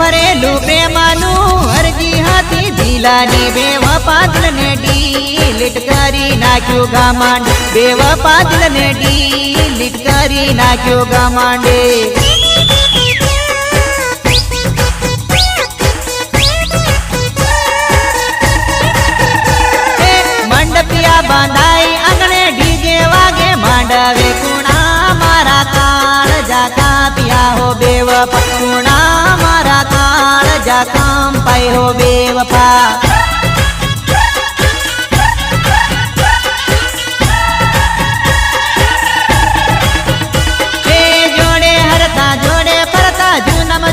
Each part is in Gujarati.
ભરેલું પ્રેમનું અરજી હતી દિલાની બેવફા દિલને ડીલીટ કરી નાખ્યું ગામાંડ બેવફા દિલને ડીલીટ કરી નાખ્યું ગામાંડે મંડપિયા બાંધાઈ આંગણે ડીજે વાગે માંડવે કુણા મારા કાળ જાતા પિયા હો બેવફા કુણા મારા કાળ જાતા પાઈ હો બેવફા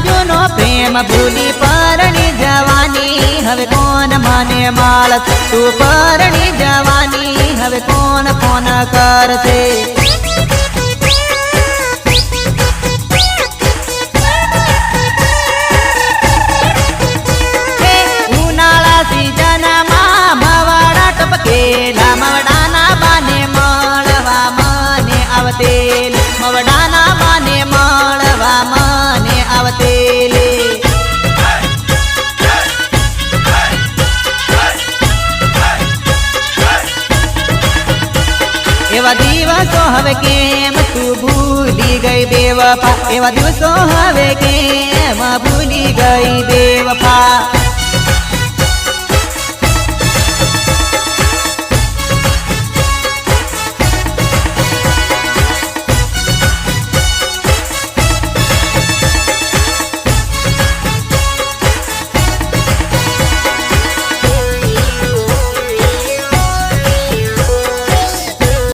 જૂનો પ્રેમ ભૂલી પરણી જવાની હવે કોણ મને માળસ તું પરણી જવાની હવે કોણ ફોન કરશે ઉનાળા સીઝનમાં મવાડા ટપકેલા મવડાના બાને મળવા મને આવતેલ મવડાના બાને મળવા મને આવતેલે એવા દિવસો હવે કેમ તું ભૂલી ગઈ બેવફા એવા દિવસો હવે કેમ ભૂલી ગઈ બેવફા